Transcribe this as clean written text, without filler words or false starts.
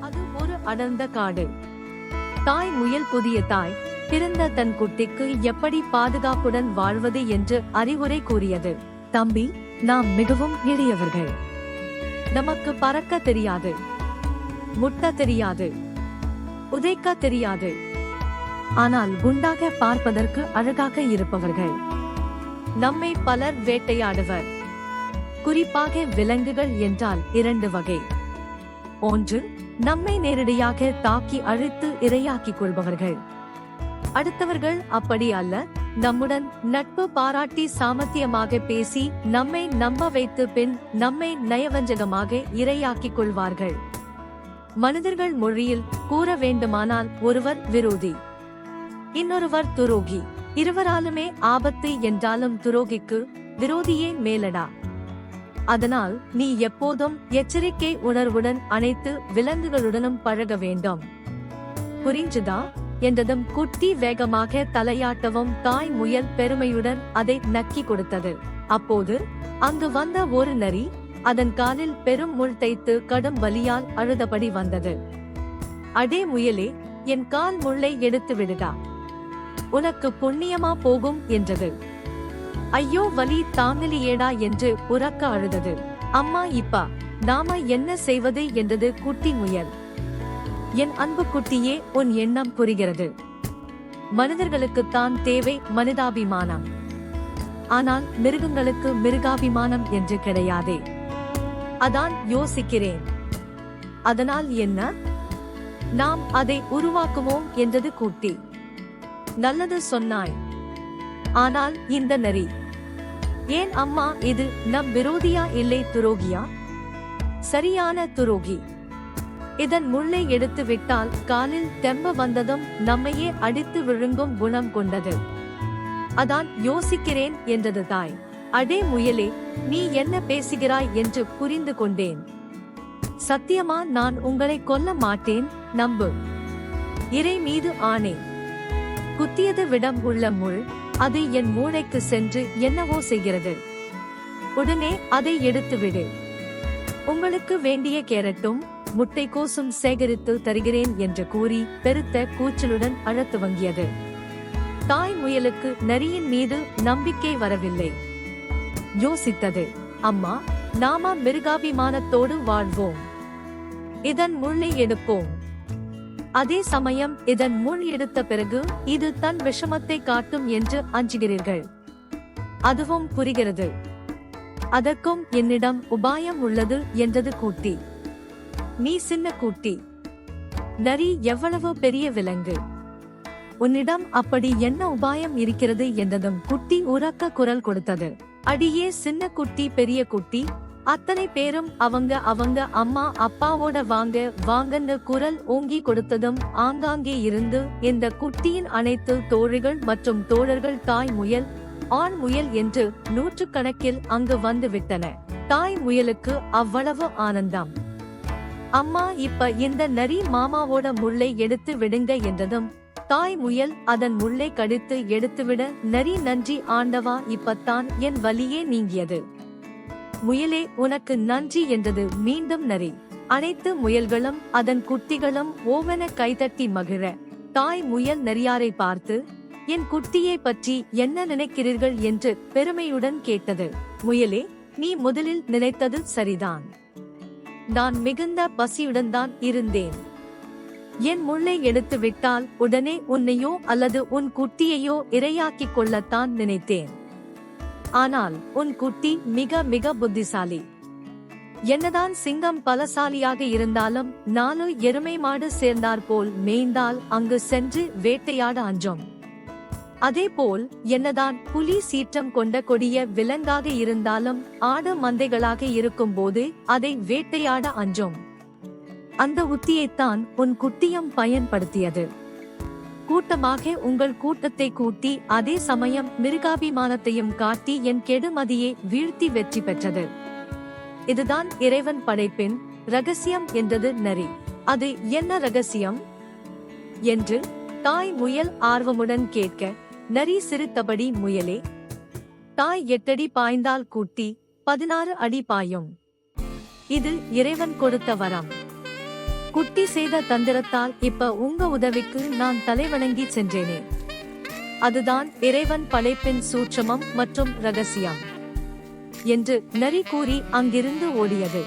அது ஒரு அடர்ந்த காடு. தாய் முயல் புதிய தாய் பிறந்த தன் குட்டிக்கு எப்படி பாதுகாப்புடன் வாழ்வது என்று அறிவுரை கூறியது. தம்பி, நாம் மிகவும் எளியவர்கள். நமக்கு பறக்க தெரியாது, முட்ட தெரியாது, உதைக்க தெரியாது. ஆனால் குண்டாக பார்ப்பதற்கு அழகாக இருப்பவர்கள். நம்மை பலர் வேட்டையாடுவர். குறிப்பாக விலங்குகள் என்றால் 2 வகை. ஒன்று, நம்மை நேரடியாக தாக்கி அழித்து இரையாக்கிக் கொள்பவர்கள். அடுத்தவர்கள் அப்படி அல்ல, நம்முடன் நட்பு பாராட்டி சாமர்த்தியமாக பேசி நம்மை நம்ப வைத்து பின் நம்மை நயவஞ்சகமாக இரையாக்கிக் கொள்வார்கள். மனிதர்கள் மொழியில் கூற வேண்டுமானால் ஒருவர் விரோதி, இன்னொருவர் துரோகி. இருவராலுமே ஆபத்து என்றாலும் துரோகிக்கு விரோதியே மேலடா. அதனால் நீ எப்போதும் எச்சரிக்கை உணர்வுடன் அனைத்து விலங்குகளுடனும் பழக வேண்டும். புரிஞ்சுதா என்றதும் குட்டி வேகமாக தலையாட்டவும் தாய் முயல் பெருமையுடன் அதை நக்கி கொடுத்தது. அப்போது அங்கு வந்த ஒரு நரி அதன் காலில் பெரும் முள் தைத்து கடும் வலியால் அழுதபடி வந்தது. அடே முயலே, என் கால் முள்ளை எடுத்து விடுடா, உனக்கு புண்ணியமா போகும் என்றது. ஐயோ, வலி தாங்கலியேடா என்று உரக்க அழுதது. அம்மா, இப்பா நாம என்ன செய்வது என்றது குட்டி முயல். என் அன்பு குட்டியே, உன் எண்ணம் புரிகிறது. மனிதர்களுக்குத்தான் தேவை மனிதாபிமானம். ஆனால் மிருகங்களுக்கு மிருகாபிமானம் என்று கிடையாதே. அதான் யோசிக்கிறேன். அதனால் என்ன? நாம் அதை உருவாக்குவோம் என்றது குட்டி. நல்லது சொன்னாய். ஆனால் இந்த நரி ஏன் அம்மா? இது நம் விரோதியா இல்லை துரோகியா? சரியான துரோகி. இதன் முள்ளை எடுத்து விட்டால் காலில் தெம்ப வந்ததும் நம்மையே அடித்து விழுங்கும் குணம் கொண்டது. அதான் யோசிக்கிறேன் என்றது தாய். அடே முயலே, நீ என்ன பேசுகிறாய் என்று புரிந்து கொண்டேன். சத்தியமா நான் உங்களை கொல்ல மாட்டேன், நம்பு. இறை மீது ஆணை. குத்தியது விடம் உள்ள முள் அது என் மூளைக்கு சென்று என்னவோ செய்கிறது. உடனே அதை எடுத்துவிடு. உங்களுக்கு வேண்டிய கேரட்டும் முட்டைக்கோசும் சேகரித்து தருகிறேன் என்று கூறி பெருத்த கூச்சலுடன் அழத் துவங்கியது. தாய் முயலுக்கு நரியின் மீது நம்பிக்கை வரவில்லை. யோசித்தது. அம்மா, நாம மிருகாபிமானத்தோடு வாழ்வோம். இதன் முள்ளை எடுப்போம். அதே சமயம் இதன் முள் எடுத்த பிறகு இது தன் விஷமத்தை காட்டும் என்று அஞ்சுகிறீர்கள். அதுவும் புரிகிறது. அதற்கும் என்னிடம் உபாயம் உள்ளது என்றது குட்டி. நீ சின்ன குட்டி. நரி எவ்வளவு பெரிய விலங்கு. உன்னிடம் அப்படி என்ன உபாயம் இருக்கிறது என்றதும் குட்டி உரக்க குரல் கொடுத்தது. அடியே சின்ன குட்டி, பெரிய குட்டி, அத்தனை பேரும் அவங்க அம்மா அப்பாவோட வாங்க வாங்கன்னு குரல் ஓங்கி கொடுத்ததும் ஆங்காங்கே இருந்து இந்த குட்டியின் அனைத்து தோழிகள் மற்றும் தோழர்கள் தாய் முயல், ஆண் முயல் என்று 100கணக்கில் அங்கு வந்து விட்டன. தாய் முயலுக்கு அவ்வளவு ஆனந்தம். அம்மா, இப்ப இந்த நரி மாமாவோட முள்ளை எடுத்து விடுங்க என்றதும் தாய் முயல் அதன் முள்ளை கடித்து எடுத்துவிட, நரி நன்றி ஆண்டவா, இப்பத்தான் என் வலியே நீங்கியது. முயலே, உனக்கு நன்றி என்றது மீண்டும் நரி. அனைத்து முயல்களும் அதன் குட்டிகளும் ஓவென கைதட்டி மகிழ தாய் முயல் நரியாரை பார்த்து, என் குட்டியை பற்றி என்ன நினைக்கிறீர்கள் என்று பெருமையுடன் கேட்டது. முயலே, நீ முதலில் நினைத்தது சரிதான். நான் மிகுந்த பசியுடன் தான் இருந்தேன். என் முள்ளை எடுத்து விட்டால் உடனே உன்னையோ அல்லது உன் குட்டியையோ இரையாக்கிக் கொள்ளத்தான் நினைத்தேன். ஆனால் உன் குட்டி மிக மிக புத்திசாலி. என்னதான் சிங்கம் பலசாலியாக இருந்தாலும் 4 எருமை மாடு சேர்ந்தாற்போல் மேய்ந்தால் அங்கு சென்று வேட்டையாட அஞ்சும். அதேபோல் என்னதான் புலி சீற்றம் கொண்ட கொடிய விலங்காக இருந்தாலும் ஆடு மந்தைகளாக இருக்கும்போது அதை வேட்டையாட அஞ்சும். அந்த உத்தியைத்தான் உன் குட்டியும் பயன்படுத்தியது. கூட்டமாக உங்கள் கூட்டத்தை கூட்டி அதே சமயம் மிருகாபிமானத்தையும் காட்டி என் கெடுமதியை வீழ்த்தி வெற்றி பெற்றது. இதுதான் இறைவன் படைப்பின் ரகசியம் என்றது நரி. அது என்ன ரகசியம் என்று தாய் முயல் ஆர்வமுடன் கேட்க, நரி சிரித்தபடி, முயலே, தாய் 8 அடி பாய்ந்தால் குட்டி 16 அடி பாயும். இது இறைவன் கொடுத்த வரம். குட்டி செய்த தந்திரத்தால் இப்ப உங்க உதவிக்கு நான் தலைவணங்கி சென்றேனே. அதுதான் இறைவன் படைப்பின் சூட்சமம் மற்றும் ரகசியம் என்று நரி கூறி அங்கிருந்து ஓடியது.